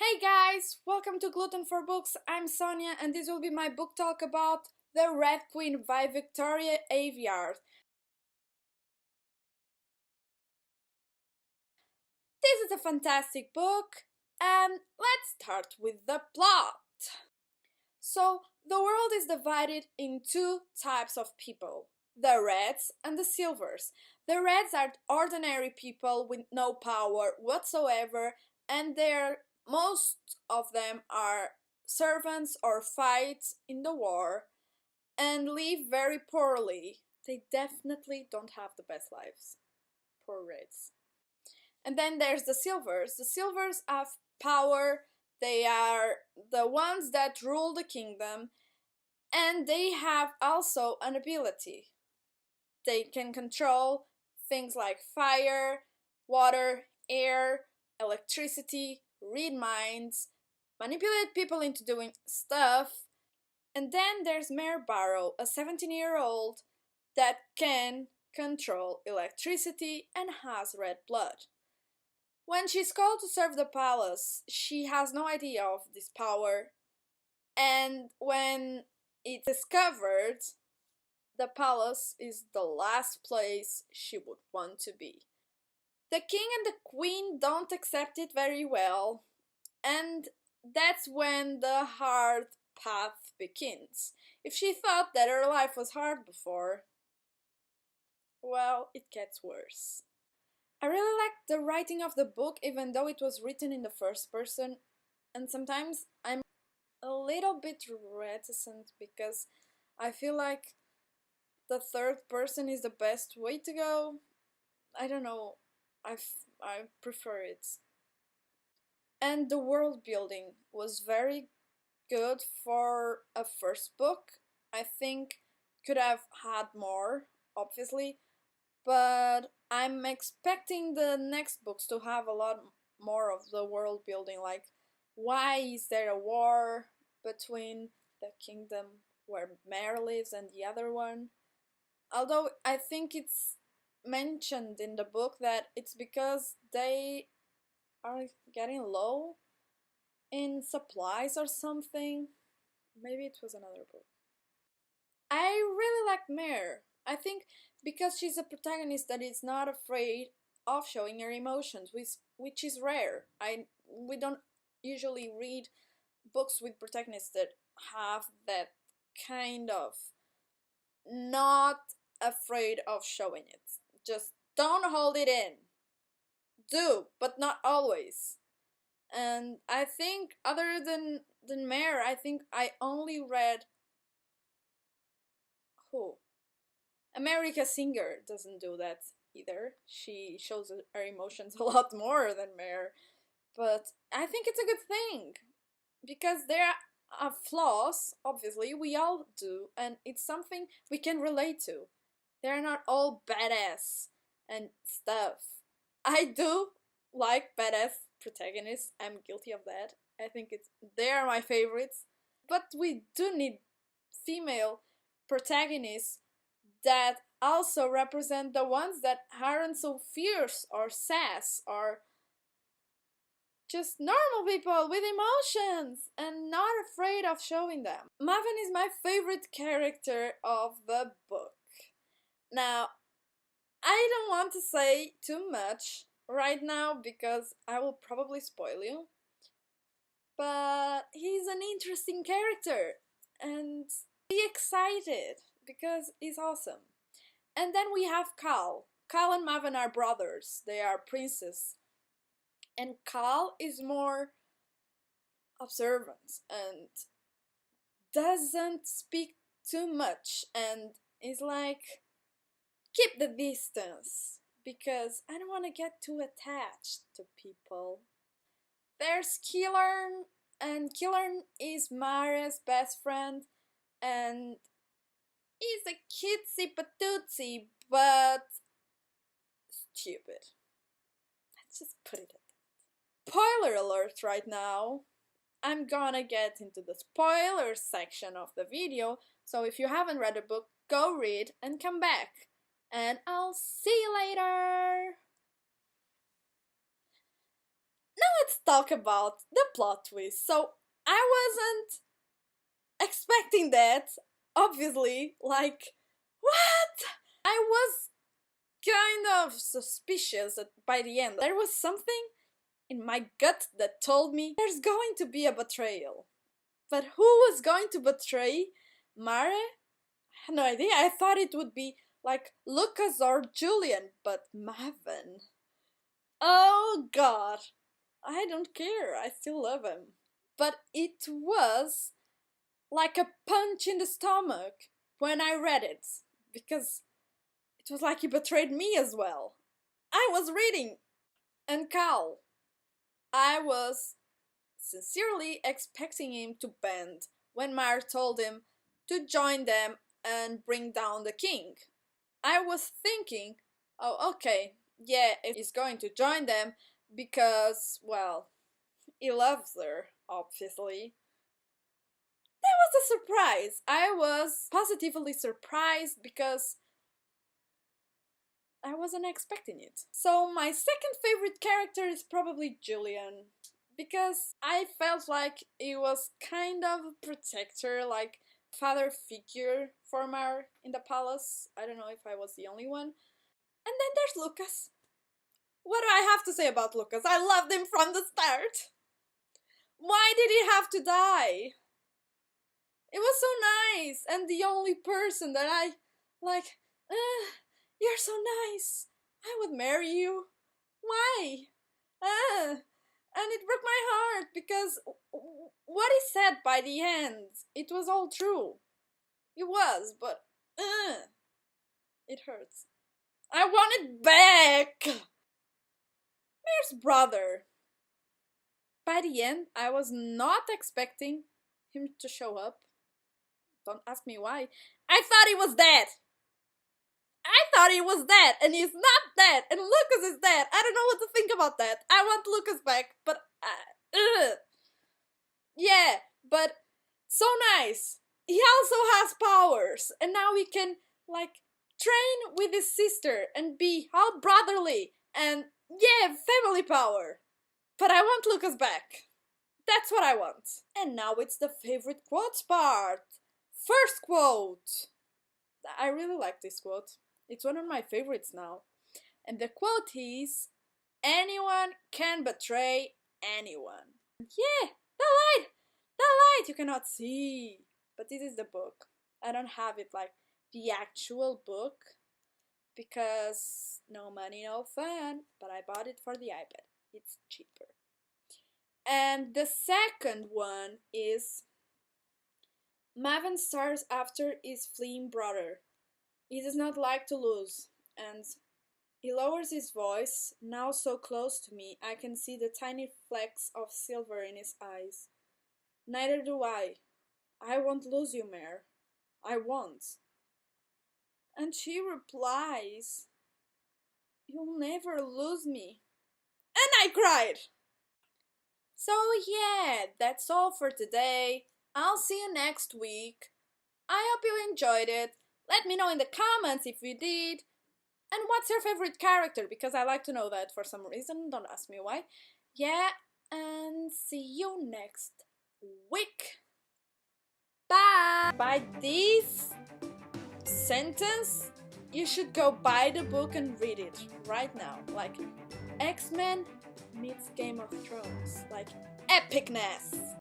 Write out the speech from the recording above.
Hey guys, welcome to GluttonforBooks. I'm Sonia and this will be my book talk about The Red Queen by Victoria Aveyard. This is a fantastic book and let's start with the plot. So, the world is divided in two types of people, the Reds and the Silvers. The Reds are ordinary people with no power whatsoever, and most of them are servants or fight in the war and live very poorly. They definitely don't have the best lives. Poor Reds. And then there's the Silvers. The Silvers have power. They are the ones that rule the kingdom, and they have also an ability. They can control things like fire, water, air, electricity, read minds, manipulate people into doing stuff. And then there's Mare Barrow, a 17-year-old that can control electricity and has red blood. When she's called to serve the palace, she has no idea of this power, and when it's discovered, the palace is the last place she would want to be. The king and the queen don't accept it very well, and that's when the hard path begins. If she thought that her life was hard before, well, it gets worse. I really liked the writing of the book, even though it was written in the first person, and sometimes I'm a little bit reticent because I feel like the third person is the best way to go. I don't know, I prefer it. And the world building was very good for a first book. I think could have had more, obviously, but I'm expecting the next books to have a lot more of the world building, like why is there a war between the kingdom where Mare lives and the other one. Although I think it's mentioned in the book that it's because they are getting low in supplies or something. Maybe it was another book. I really like Mare. I think because she's a protagonist that is not afraid of showing her emotions, which is rare. We don't usually read books with protagonists that have that kind of not afraid of showing it. Just don't hold it in. Do, but not always. And I think other than Mare, I think I only read who? America Singer doesn't do that either. She shows her emotions a lot more than Mare. But I think it's a good thing. Because there are flaws, obviously, we all do, and it's something we can relate to. They're not all badass and stuff. I do like badass protagonists. I'm guilty of that. I think they are my favorites. But we do need female protagonists that also represent the ones that aren't so fierce or sass or just normal people with emotions and not afraid of showing them. Maven is my favorite character of the book. Now, I don't want to say too much right now because I will probably spoil you, but he's an interesting character and be excited because he's awesome. And then we have Cal. Cal and Maven are brothers. They are princes. And Cal is more observant and doesn't speak too much and is like, keep the distance because I don't want to get too attached to people. There's Killern, and Killern is Mare's best friend, and he's a cutesy patootsy but stupid. Let's just put it at that. Spoiler alert right now. I'm gonna get into the spoiler section of the video, so if you haven't read the book, go read and come back. And I'll see you later! Now let's talk about the plot twist. So I wasn't expecting that, obviously, like, what? I was kind of suspicious that by the end there was something in my gut that told me there's going to be a betrayal. But who was going to betray Mare? I had no idea. I thought it would be like Lucas or Julian, but Maven. Oh god. I don't care. I still love him. But it was like a punch in the stomach when I read it, because it was like he betrayed me as well. I was reading, and Cal, I was sincerely expecting him to bend when Mar told him to join them and bring down the king. I was thinking, oh, okay, yeah, he's going to join them because, well, he loves her, obviously. That was a surprise. I was positively surprised because I wasn't expecting it. So my second favorite character is probably Julian, because I felt like he was kind of a protector, like father figure for Mar in the palace. I don't know if I was the only one. And then there's Lucas. What do I have to say about Lucas? I loved him from the start. Why did he have to die? It was so nice, and the only person that I like, you're so nice. I would marry you. Why? And it broke my heart because what he said by the end, it was all true. It was, but it hurts. I want it back. Mare's brother. By the end, I was not expecting him to show up. Don't ask me why. I thought he was dead. I thought he was dead, and he's not dead, and Lucas is dead. I don't know what to think about that. I want Lucas back, but yeah, but so nice. He also has powers, and now he can like train with his sister and be all brotherly and yeah, family power. But I want Lucas back. That's what I want. And now it's the favorite quotes part. First quote. I really like this quote. It's one of my favorites now. And the quote is, anyone can betray anyone. Yeah, the light you cannot see. But this is the book. I don't have it like the actual book because no money, no fun. But I bought it for the iPad. It's cheaper. And the second one is, Maven starts after his fleeing brother. He does not like to lose, and he lowers his voice, now so close to me I can see the tiny flecks of silver in his eyes. Neither do I. I won't lose you, Mare. I won't. And she replies, you'll never lose me. And I cried! So yeah, that's all for today. I'll see you next week. I hope you enjoyed it. Let me know in the comments if you did. And what's your favorite character? Because I like to know that for some reason. Don't ask me why. Yeah, and see you next week. Bye! By this sentence, you should go buy the book and read it right now. Like, X-Men meets Game of Thrones. Like, epicness!